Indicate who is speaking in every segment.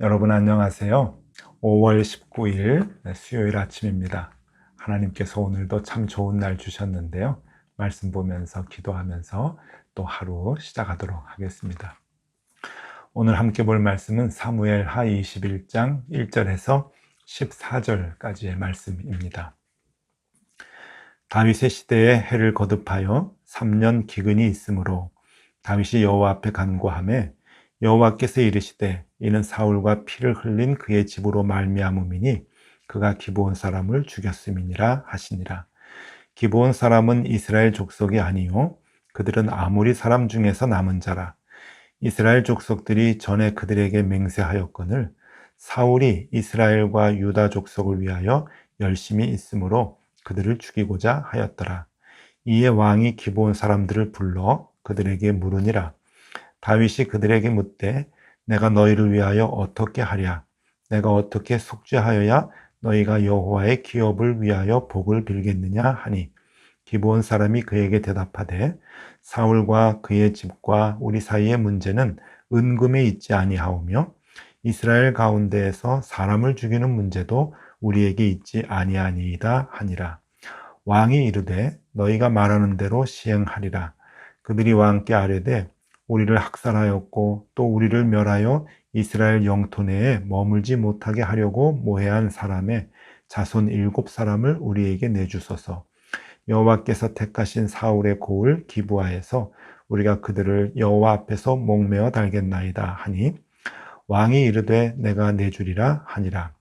Speaker 1: 여러분 안녕하세요. 5월 19일 수요일 아침입니다. 하나님께서 오늘도 참 좋은 날 주셨는데요. 말씀 보면서 기도하면서 또 하루 시작하도록 하겠습니다. 오늘 함께 볼 말씀은 사무엘하 21장 1절에서 14절까지의 말씀입니다. 다윗의 시대에 해를 거듭하여 3년 기근이 있으므로 다윗이 여호와 앞에 간구하매 여호와께서 이르시되 이는 사울과 피를 흘린 그의 집으로 말미암음이니 그가 기브온 사람을 죽였음이니라 하시니라. 기브온 사람은 이스라엘 족속이 아니요 그들은 아모리 사람 중에서 남은 자라. 이스라엘 족속들이 전에 그들에게 맹세하였거늘 사울이 이스라엘과 유다 족속을 위하여 열심히 있으므로 그들을 죽이고자 하였더라. 이에 왕이 기브온 사람들을 불러 그들에게 물으니라. 다윗이 그들에게 묻되 내가 너희를 위하여 어떻게 하랴? 내가 어떻게 속죄하여야 너희가 여호와의 기업을 위하여 복을 빌겠느냐 하니 기브온 사람이 그에게 대답하되 사울과 그의 집과 우리 사이의 문제는 은금에 있지 아니하오며 이스라엘 가운데에서 사람을 죽이는 문제도 우리에게 있지 아니하니이다 하니라. 왕이 이르되 너희가 말하는 대로 시행하리라. 그들이 왕께 아뢰되 우리를 학살하였고 또 우리를 멸하여 이스라엘 영토 내에 머물지 못하게 하려고 모해한 사람의 자손 7사람을 우리에게 내주소서. 여호와께서 택하신 사울의 고을 기브아에서 우리가 그들을 여호와 앞에서 목매어 달겠나이다 하니 왕이 이르되 내가 내주리라 하니라.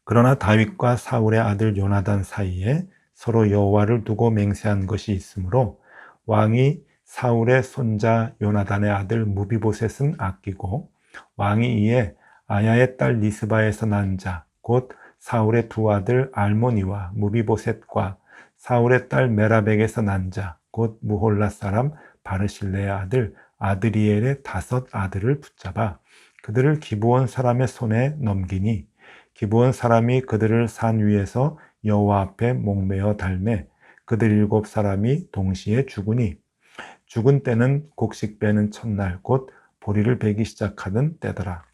Speaker 1: 그러나 다윗과 사울의 아들 요나단 사이에 서로 여호와를 두고 맹세한 것이 있으므로 왕이 사울의 손자 요나단의 아들 무비보셋은 아끼고 왕이 이에 아야의 딸 리스바에서 난 자 곧 사울의 두 아들 알모니와 무비보셋과 사울의 딸 메라벡에서 난 자 곧 무홀라 사람 바르실레의 아들 아드리엘의 5 아들을 붙잡아 그들을 기브온 사람의 손에 넘기니 기브온 사람이 그들을 산 위에서 여호와 앞에 목매어 달매 그들 7사람이 동시에 죽으니 죽은 때는 곡식 베는 첫날 곧 보리를 베기 시작하던 때더라.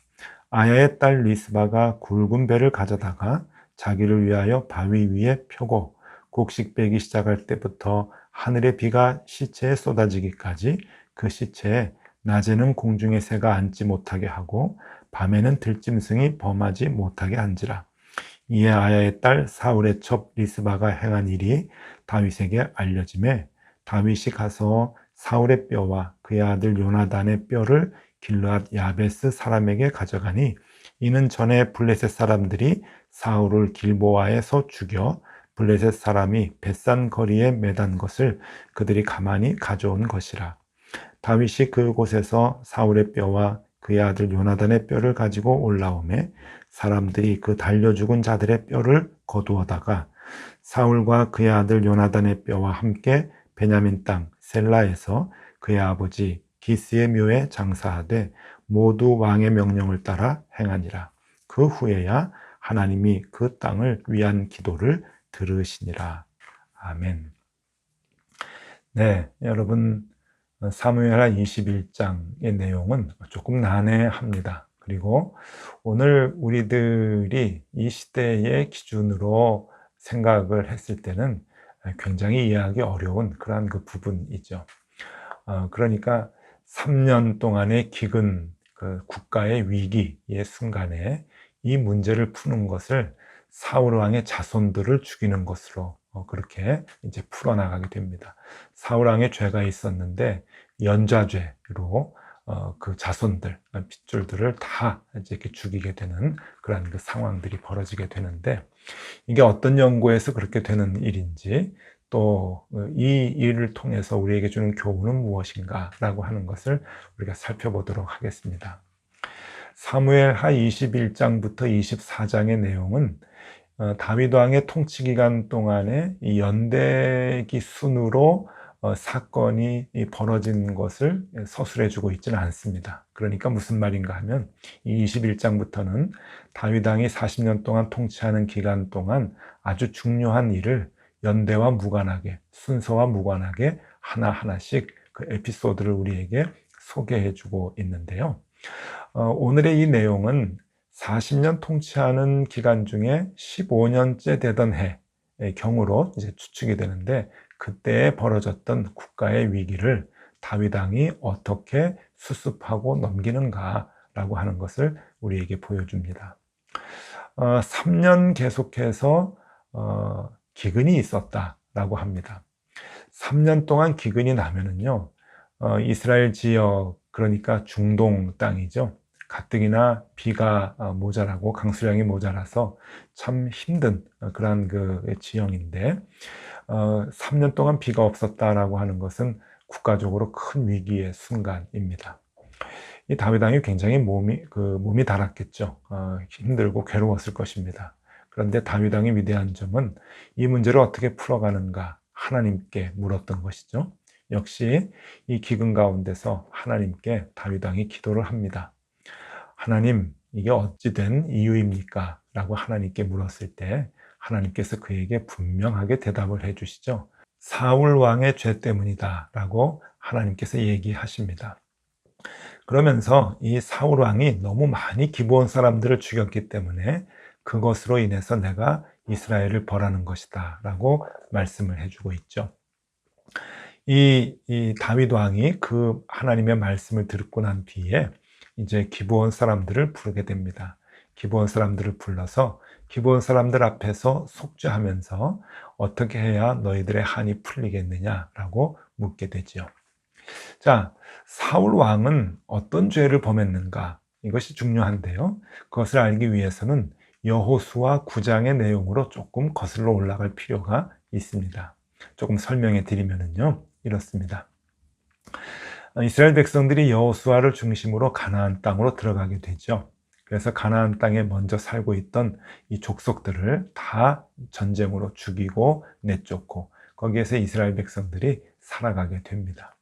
Speaker 1: 아야의 딸 리스바가 굵은 배를 가져다가 자기를 위하여 바위 위에 펴고 곡식 베기 시작할 때부터 하늘의 비가 시체에 쏟아지기까지 그 시체에 낮에는 공중의 새가 앉지 못하게 하고 밤에는 들짐승이 범하지 못하게 한지라. 이에 아야의 딸 사울의 첩 리스바가 행한 일이 다윗에게 알려지매 다윗이 가서 사울의 뼈와 그의 아들 요나단의 뼈를 길르앗 야베스 사람에게 가져가니 이는 전에 블레셋 사람들이 사울을 길보아에서 죽여 블레셋 사람이 벳산 거리에 매단 것을 그들이 가만히 가져온 것이라. 다윗이 그곳에서 사울의 뼈와 그의 아들 요나단의 뼈를 가지고 올라오매 사람들이 그 달려 죽은 자들의 뼈를 거두어다가 사울과 그의 아들 요나단의 뼈와 함께 베냐민 땅 셀라에서 그의 아버지 기스의 묘에 장사하되 모두 왕의 명령을 따라 행하니라. 그 후에야 하나님이 그 땅을 위한 기도를 들으시니라. 아멘. 네, 여러분 사무엘하 21장의 내용은 조금 난해합니다. 그리고 오늘 우리들이 이 시대의 기준으로 생각을 했을 때는 굉장히 이해하기 어려운 그러한 그 부분이죠. 그러니까 3년 동안의 기근, 그 국가의 위기의 순간에 이 문제를 푸는 것을 사울 왕의 자손들을 죽이는 것으로 그렇게 이제 풀어나가게 됩니다. 사울 왕의 죄가 있었는데 연좌죄로 그 자손들, 핏줄들을 다 이제 이렇게 죽이게 되는 그런 그 상황들이 벌어지게 되는데 이게 어떤 연구에서 그렇게 되는 일인지 또 이 일을 통해서 우리에게 주는 교훈은 무엇인가 라고 하는 것을 우리가 살펴보도록 하겠습니다. 사무엘하 21장부터 24장의 내용은 다윗 왕의 통치 기간 동안에 이 연대기 순으로 사건이 벌어진 것을 서술해 주고 있지는 않습니다. 그러니까 무슨 말인가 하면 이 21장부터는 다윗 왕이 40년 동안 통치하는 기간 동안 아주 중요한 일을 연대와 무관하게, 순서와 무관하게 하나하나씩 그 에피소드를 우리에게 소개해 주고 있는데요. 오늘의 이 내용은 40년 통치하는 기간 중에 15년째 되던 해의 경우로 이제 추측이 되는데, 그때에 벌어졌던 국가의 위기를 다윗 왕이 어떻게 수습하고 넘기는가라고 하는 것을 우리에게 보여줍니다. 3년 계속해서 기근이 있었다라고 합니다. 3년 동안 기근이 나면은요, 이스라엘 지역, 그러니까 중동 땅이죠, 가뜩이나 비가 모자라고 강수량이 모자라서 참 힘든 그러한 그 지형인데, 3년 동안 비가 없었다라고 하는 것은 국가적으로 큰 위기의 순간입니다. 이 다윗 왕이 굉장히 몸이 달았겠죠. 힘들고 괴로웠을 것입니다. 그런데 다윗 왕의 위대한 점은 이 문제를 어떻게 풀어가는가 하나님께 물었던 것이죠. 역시 이 기근 가운데서 하나님께 다윗 왕이 기도를 합니다. 하나님, 이게 어찌 된 이유입니까? 라고 하나님께 물었을 때 하나님께서 그에게 분명하게 대답을 해주시죠. 사울 왕의 죄 때문이다 라고 하나님께서 얘기하십니다. 그러면서 이 사울 왕이 너무 많이 기브온 사람들을 죽였기 때문에 그것으로 인해서 내가 이스라엘을 벌하는 것이다 라고 말씀을 해주고 있죠. 이 다윗 왕이 그 하나님의 말씀을 듣고 난 뒤에 이제 기브온 사람들을 부르게 됩니다. 기브온 사람들을 불러서 기브온 사람들 앞에서 속죄하면서 어떻게 해야 너희들의 한이 풀리겠느냐라고 묻게 되죠. 자, 사울 왕은 어떤 죄를 범했는가? 이것이 중요한데요. 그것을 알기 위해서는 여호수아 9장의 내용으로 조금 거슬러 올라갈 필요가 있습니다. 조금 설명해 드리면요, 이렇습니다. 이스라엘 백성들이 여호수아를 중심으로 가나안 땅으로 들어가게 되죠. 그래서 가나안 땅에 먼저 살고 있던 이 족속들을 다 전쟁으로 죽이고 내쫓고 거기에서 이스라엘 백성들이 살아가게 됩니다.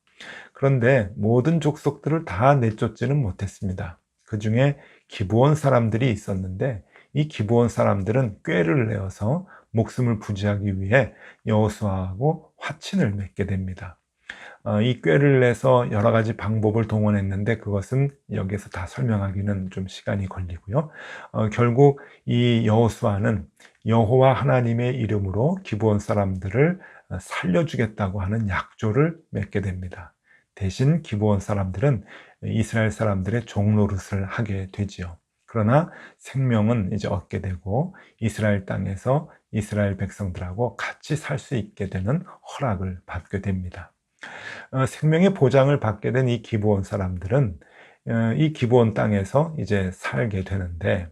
Speaker 1: 그런데 모든 족속들을 다 내쫓지는 못했습니다. 그 중에 기브온 사람들이 있었는데 이 기브온 사람들은 꾀를 내어서 목숨을 부지하기 위해 여호수아하고 화친을 맺게 됩니다. 이 꾀를 내서 여러 가지 방법을 동원했는데 그것은 여기에서 다 설명하기는 좀 시간이 걸리고요. 결국 이 여호수아는 여호와 하나님의 이름으로 기브온 사람들을 살려주겠다고 하는 약조를 맺게 됩니다. 대신 기브온 사람들은 이스라엘 사람들의 종노릇을 하게 되지요. 그러나 생명은 이제 얻게 되고 이스라엘 땅에서 이스라엘 백성들하고 같이 살 수 있게 되는 허락을 받게 됩니다. 생명의 보장을 받게 된 이 기브온 사람들은 이 기브온 땅에서 이제 살게 되는데,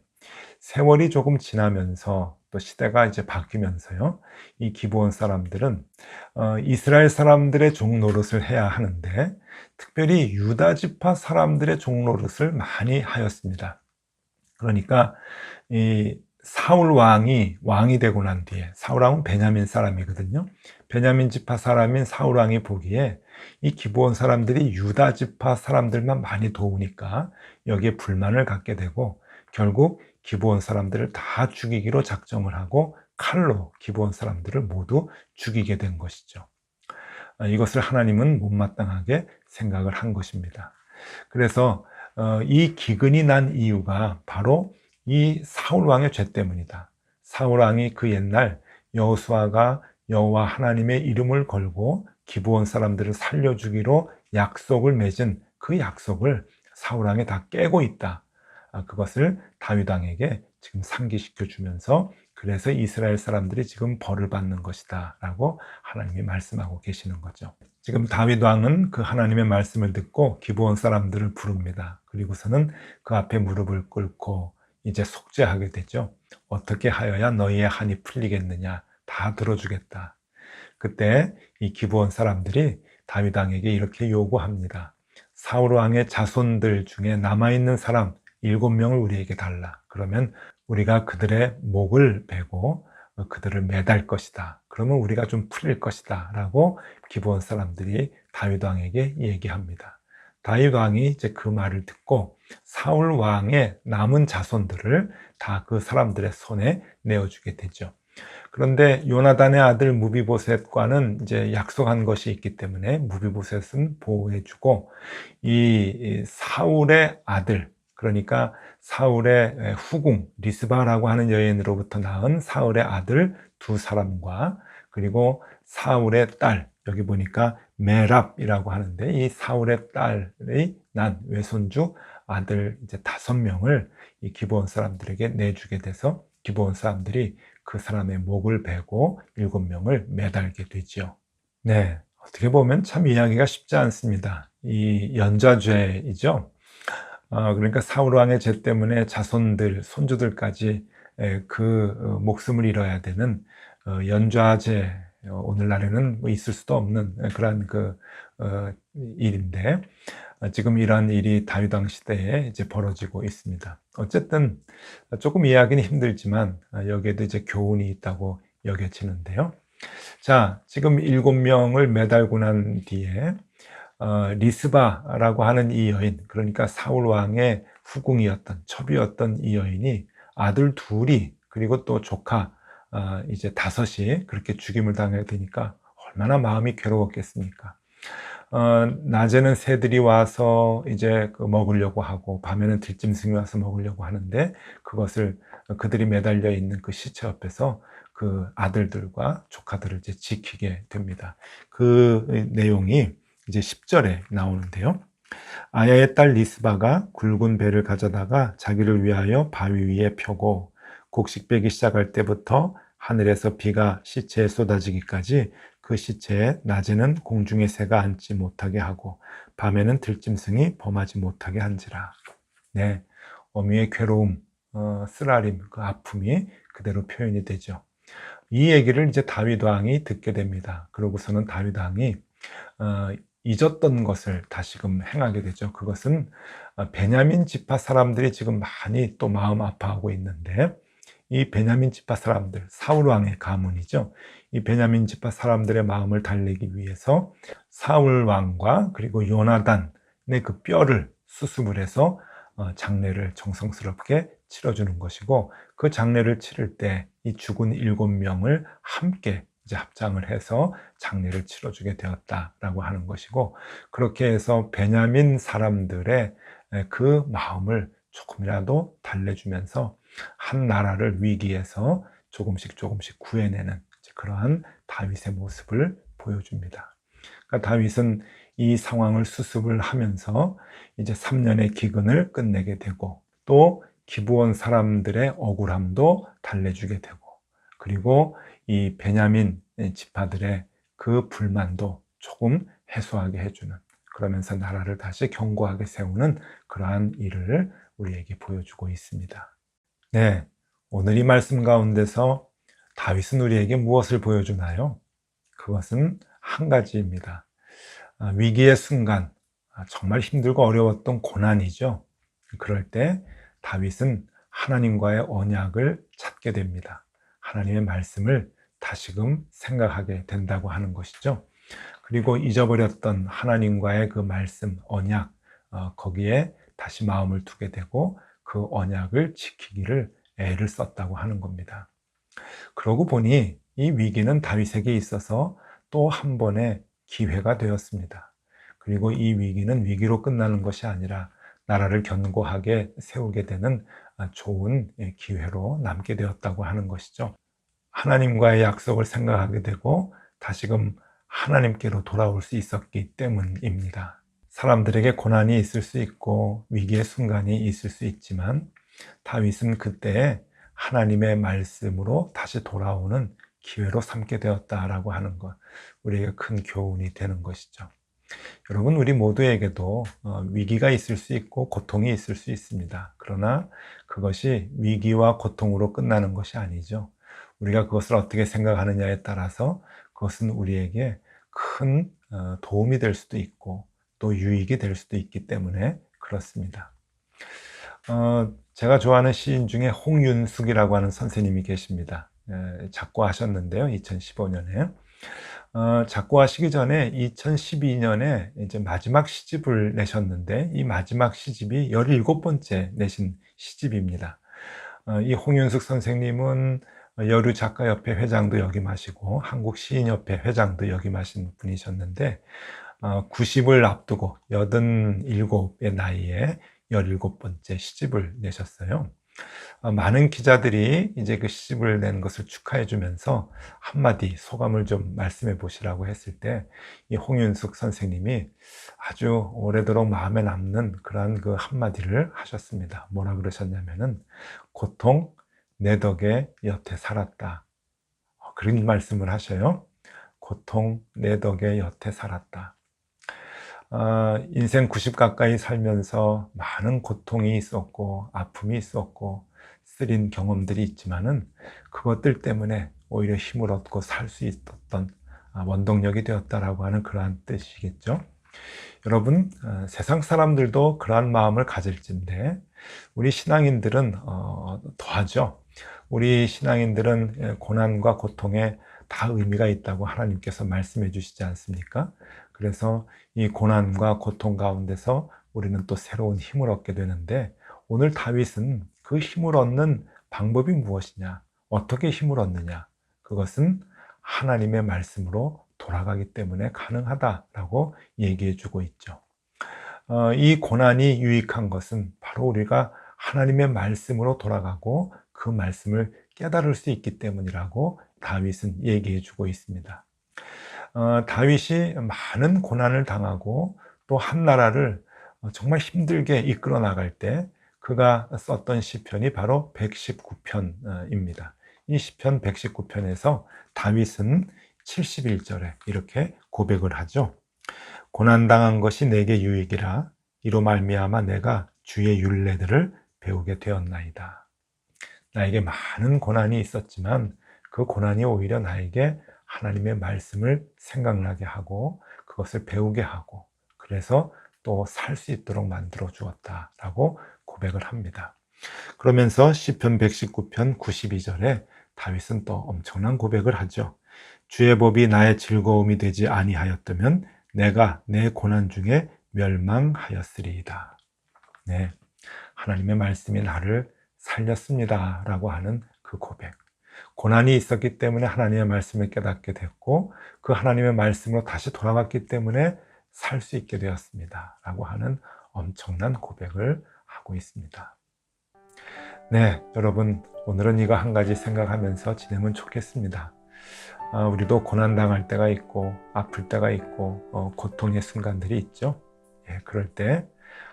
Speaker 1: 세월이 조금 지나면서 또 시대가 이제 바뀌면서요, 이 기브온 사람들은 이스라엘 사람들의 종노릇을 해야 하는데 특별히 유다 지파 사람들의 종노릇을 많이 하였습니다. 그러니까 이 사울 왕이 되고 난 뒤에, 사울 왕은 베냐민 사람이거든요. 베냐민 지파 사람인 사울 왕이 보기에 이 기브온 사람들이 유다 지파 사람들만 많이 도우니까 여기에 불만을 갖게 되고 결국 기브온 사람들을 다 죽이기로 작정을 하고 칼로 기브온 사람들을 모두 죽이게 된 것이죠. 이것을 하나님은 못마땅하게 생각을 한 것입니다. 그래서 이 기근이 난 이유가 바로 이 사울 왕의 죄 때문이다. 사울 왕이 그 옛날 여호수아가 여호와 하나님의 이름을 걸고 기브온 사람들을 살려주기로 약속을 맺은 그 약속을 사울 왕이 다 깨고 있다. 그것을 다윗 왕에게 지금 상기시켜 주면서 그래서 이스라엘 사람들이 지금 벌을 받는 것이다 라고 하나님이 말씀하고 계시는 거죠. 지금 다윗 왕은 그 하나님의 말씀을 듣고 기브온 사람들을 부릅니다. 그리고서는 그 앞에 무릎을 꿇고 이제 속죄하게 되죠. 어떻게 하여야 너희의 한이 풀리겠느냐, 다 들어주겠다. 그때 이 기브온 사람들이 다윗 왕에게 이렇게 요구합니다. 사울 왕의 자손들 중에 남아있는 사람 7명을 우리에게 달라. 그러면 우리가 그들의 목을 베고 그들을 매달 것이다. 그러면 우리가 좀 풀릴 것이다 라고 기브온 사람들이 다윗 왕에게 얘기합니다. 다윗 왕이 이제 그 말을 듣고 사울 왕의 남은 자손들을 다 그 사람들의 손에 내어주게 되죠. 그런데 요나단의 아들 무비보셋과는 이제 약속한 것이 있기 때문에 무비보셋은 보호해주고 이 사울의 아들, 그러니까 사울의 후궁 리스바라고 하는 여인으로부터 낳은 사울의 아들 두 사람과 그리고 사울의 딸, 여기 보니까 메랍이라고 하는데 이 사울의 딸의 난 외손주 아들 이제 5명을 이 기브온 사람들에게 내주게 돼서 기브온 사람들이 그 사람의 목을 베고 7명을 매달게 되지요. 네, 어떻게 보면 참 이해하기가 쉽지 않습니다. 이 연좌죄이죠. 그러니까 사울 왕의 죄 때문에 자손들, 손주들까지 그 목숨을 잃어야 되는 연좌죄, 오늘날에는 뭐 있을 수도 없는 그런 일인데 지금 이러한 일이 다윗 왕 시대에 이제 벌어지고 있습니다. 어쨌든 조금 이해하기는 힘들지만 여기에도 이제 교훈이 있다고 여겨지는데요. 자, 지금 7명을 매달고 난 뒤에 리스바라고 하는 이 여인, 그러니까 사울 왕의 후궁이었던 첩이었던 이 여인이 아들 둘이 그리고 또 조카 이제 5이 그렇게 죽임을 당하게 되니까 얼마나 마음이 괴로웠겠습니까? 낮에는 새들이 와서 이제 먹으려고 하고 밤에는 들짐승이 와서 먹으려고 하는데 그것을 그들이 매달려 있는 그 시체 옆에서 그 아들들과 조카들을 이제 지키게 됩니다. 그 내용이 이제 10절에 나오는데요. 아야의 딸 리스바가 굵은 배를 가져다가 자기를 위하여 바위 위에 펴고 곡식 빼기 시작할 때부터 하늘에서 비가 시체에 쏟아지기까지 그 시체에 낮에는 공중의 새가 앉지 못하게 하고 밤에는 들짐승이 범하지 못하게 한지라. 네, 어미의 괴로움, 쓰라림, 그 아픔이 그대로 표현이 되죠. 이 얘기를 이제 다윗 왕이 듣게 됩니다. 그러고서는 다윗 왕이 잊었던 것을 다시금 행하게 되죠. 그것은 베냐민 지파 사람들이 지금 많이 또 마음 아파하고 있는데 이 베냐민 지파 사람들, 사울 왕의 가문이죠. 이 베냐민 지파 사람들의 마음을 달래기 위해서 사울 왕과 그리고 요나단의 그 뼈를 수습을 해서 장례를 정성스럽게 치러주는 것이고 그 장례를 치를 때 이 죽은 7명을 함께 이제 합장을 해서 장례를 치러주게 되었다라고 하는 것이고 그렇게 해서 베냐민 사람들의 그 마음을 조금이라도 달래주면서 한 나라를 위기에서 조금씩 구해내는 그러한 다윗의 모습을 보여줍니다. 그러니까 다윗은 이 상황을 수습을 하면서 이제 3년의 기근을 끝내게 되고 또 기브온 사람들의 억울함도 달래주게 되고 그리고 이 베냐민 지파들의 그 불만도 조금 해소하게 해주는 그러면서 나라를 다시 견고하게 세우는 그러한 일을 우리에게 보여주고 있습니다. 네, 오늘 이 말씀 가운데서 다윗은 우리에게 무엇을 보여주나요? 그것은 한 가지입니다. 위기의 순간, 정말 힘들고 어려웠던 고난이죠. 그럴 때 다윗은 하나님과의 언약을 찾게 됩니다. 하나님의 말씀을 다시금 생각하게 된다고 하는 것이죠. 그리고 잊어버렸던 하나님과의 그 말씀, 언약, 거기에 다시 마음을 두게 되고 그 언약을 지키기를 애를 썼다고 하는 겁니다. 그러고 보니 이 위기는 다윗에게 있어서 또 한 번의 기회가 되었습니다. 그리고 이 위기는 위기로 끝나는 것이 아니라 나라를 견고하게 세우게 되는 좋은 기회로 남게 되었다고 하는 것이죠. 하나님과의 약속을 생각하게 되고 다시금 하나님께로 돌아올 수 있었기 때문입니다. 사람들에게 고난이 있을 수 있고 위기의 순간이 있을 수 있지만 다윗은 그때에 하나님의 말씀으로 다시 돌아오는 기회로 삼게 되었다라고 하는 것, 우리에게 큰 교훈이 되는 것이죠. 여러분, 우리 모두에게도 위기가 있을 수 있고 고통이 있을 수 있습니다. 그러나 그것이 위기와 고통으로 끝나는 것이 아니죠. 우리가 그것을 어떻게 생각하느냐에 따라서 그것은 우리에게 큰 도움이 될 수도 있고 또 유익이 될 수도 있기 때문에 그렇습니다. 제가 좋아하는 시인 중에 홍윤숙이라고 하는 선생님이 계십니다. 작고하셨는데요, 2015년에. 작고하시기 전에 2012년에 이제 마지막 시집을 내셨는데 이 마지막 시집이 17번째 내신 시집입니다. 이 홍윤숙 선생님은 여류작가협회 회장도 역임하시고 한국시인협회 회장도 역임하신 분이셨는데 90을 앞두고 87의 나이에 17번째 시집을 내셨어요. 많은 기자들이 이제 그 시집을 낸 것을 축하해 주면서 한마디 소감을 좀 말씀해 보시라고 했을 때, 이 홍윤숙 선생님이 아주 오래도록 마음에 남는 그러한 그 한마디를 하셨습니다. 뭐라 그러셨냐면은, 고통 내 덕에 여태 살았다. 그런 말씀을 하셔요. 고통 내 덕에 여태 살았다. 인생 90 가까이 살면서 많은 고통이 있었고 아픔이 있었고 쓰린 경험들이 있지만은, 그것들 때문에 오히려 힘을 얻고 살 수 있었던 원동력이 되었다라고 하는 그러한 뜻이겠죠. 여러분, 세상 사람들도 그러한 마음을 가질진데 우리 신앙인들은 더하죠. 우리 신앙인들은 고난과 고통에 다 의미가 있다고 하나님께서 말씀해 주시지 않습니까? 그래서 이 고난과 고통 가운데서 우리는 또 새로운 힘을 얻게 되는데, 오늘 다윗은 그 힘을 얻는 방법이 무엇이냐, 어떻게 힘을 얻느냐, 그것은 하나님의 말씀으로 돌아가기 때문에 가능하다라고 얘기해 주고 있죠. 이 고난이 유익한 것은 바로 우리가 하나님의 말씀으로 돌아가고 그 말씀을 깨달을 수 있기 때문이라고 다윗은 얘기해 주고 있습니다. 다윗이 많은 고난을 당하고 또 한 나라를 정말 힘들게 이끌어 나갈 때 그가 썼던 시편이 바로 119편입니다. 이 시편 119편에서 다윗은 71절에 이렇게 고백을 하죠. 고난당한 것이 내게 유익이라, 이로 말미암아 내가 주의 율례들을 배우게 되었나이다. 나에게 많은 고난이 있었지만 그 고난이 오히려 나에게 하나님의 말씀을 생각나게 하고 그것을 배우게 하고, 그래서 또 살 수 있도록 만들어 주었다라고 고백을 합니다. 그러면서 시편 119편 92절에 다윗은 또 엄청난 고백을 하죠. 주의 법이 나의 즐거움이 되지 아니하였다면 내가 내 고난 중에 멸망하였으리이다. 네, 하나님의 말씀이 나를 살렸습니다 라고 하는 그 고백. 고난이 있었기 때문에 하나님의 말씀을 깨닫게 됐고, 그 하나님의 말씀으로 다시 돌아갔기 때문에 살 수 있게 되었습니다 라고 하는 엄청난 고백을 하고 있습니다. 네, 여러분, 오늘은 이거 한 가지 생각하면서 지내면 좋겠습니다. 우리도 고난당할 때가 있고 아플 때가 있고 고통의 순간들이 있죠. 그럴 때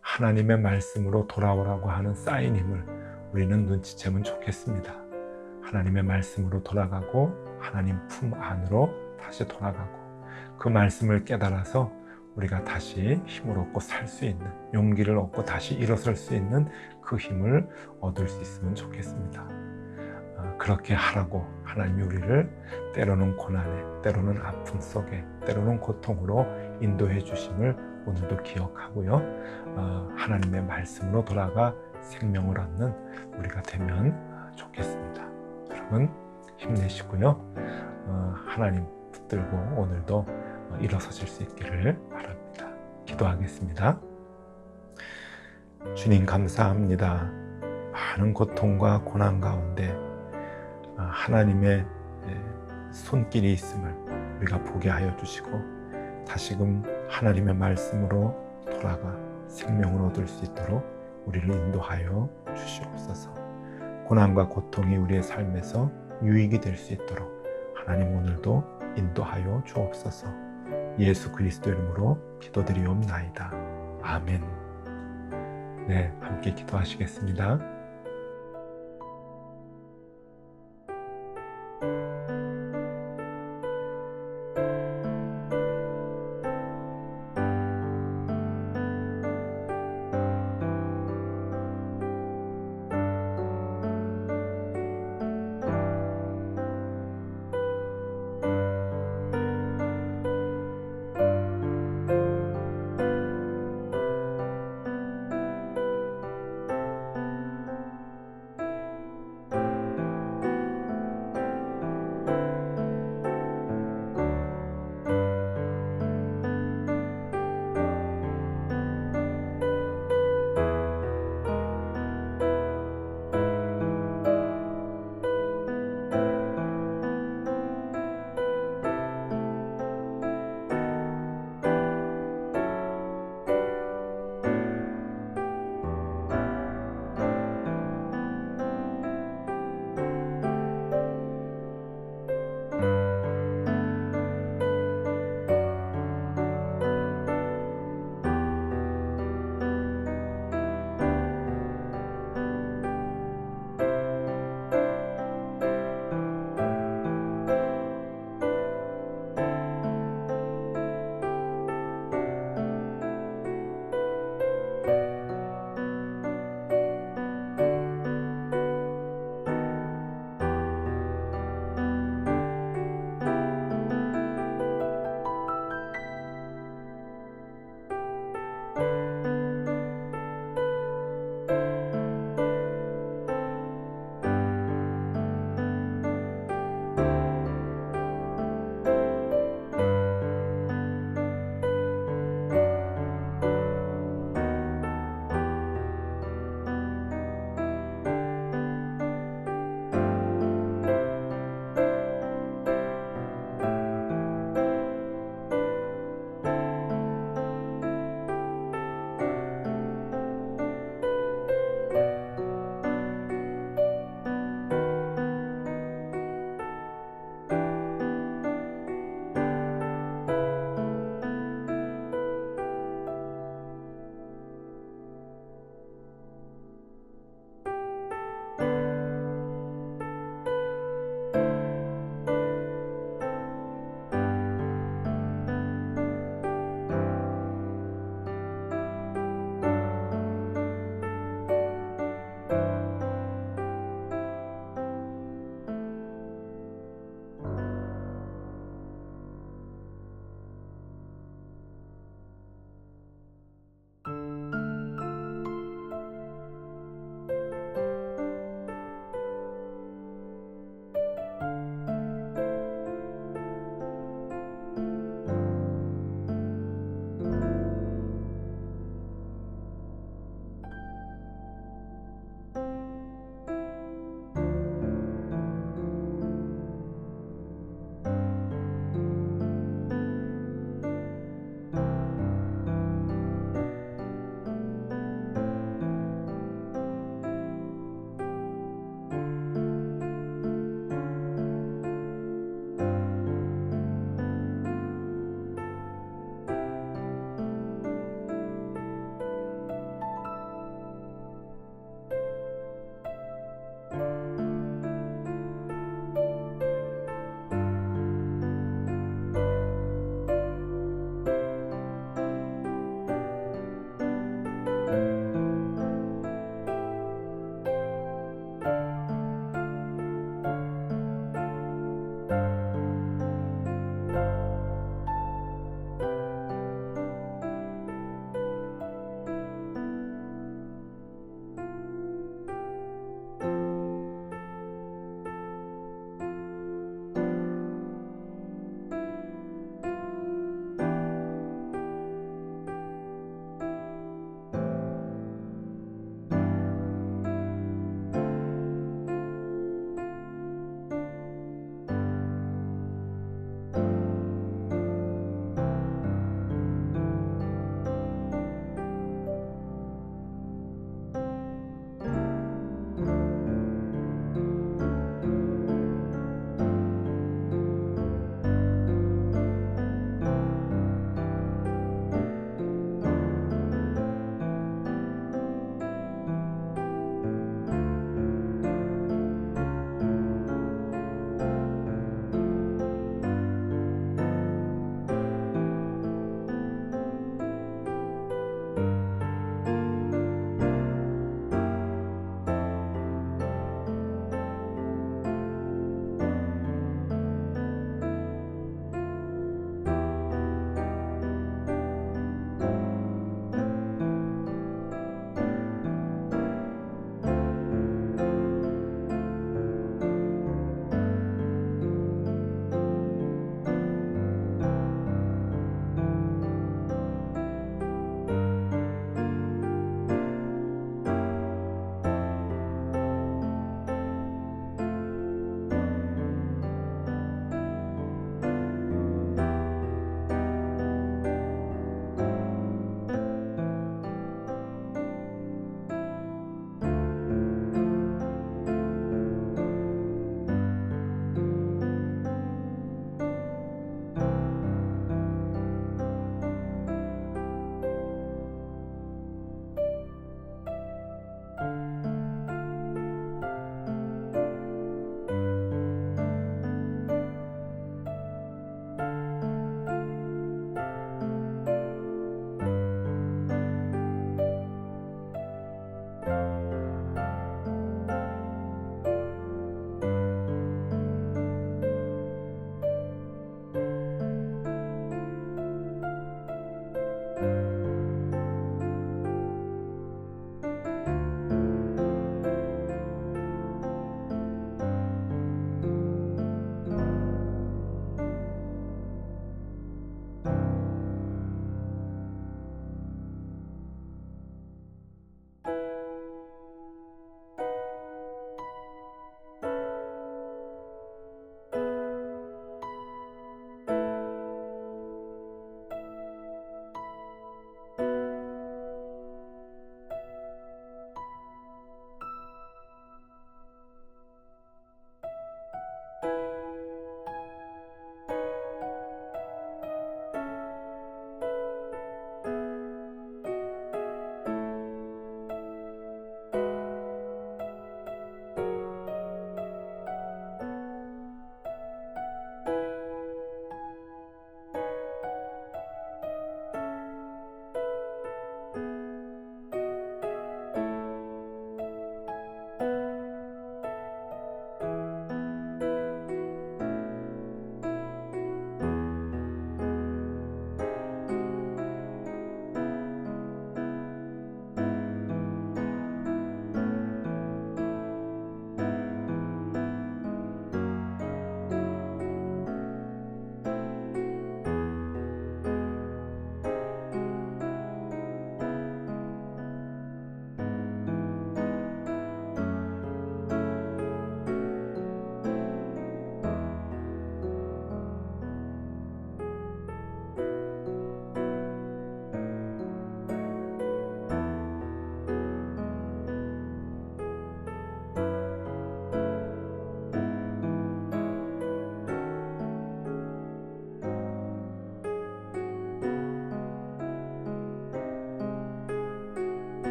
Speaker 1: 하나님의 말씀으로 돌아오라고 하는 사인임을 우리는 눈치채면 좋겠습니다. 하나님의 말씀으로 돌아가고 하나님 품 안으로 다시 돌아가고 그 말씀을 깨달아서 우리가 다시 힘을 얻고 살 수 있는, 용기를 얻고 다시 일어설 수 있는 그 힘을 얻을 수 있으면 좋겠습니다. 그렇게 하라고 하나님이 우리를 때로는 고난에, 때로는 아픔 속에, 때로는 고통으로 인도해 주심을 오늘도 기억하고요. 하나님의 말씀으로 돌아가 생명을 얻는 우리가 되면 좋겠습니다. 여러분, 힘내시고요. 하나님 붙들고 오늘도 일어서실 수 있기를 바랍니다. 기도하겠습니다. 주님, 감사합니다. 많은 고통과 고난 가운데 하나님의 손길이 있음을 우리가 보게 하여 주시고, 다시금 하나님의 말씀으로 돌아가 생명을 얻을 수 있도록 우리를 인도하여 주시옵소서. 고난과 고통이 우리의 삶에서 유익이 될 수 있도록 하나님 오늘도 인도하여 주옵소서. 예수 그리스도 이름으로 기도드리옵나이다. 아멘. 네, 함께 기도하시겠습니다.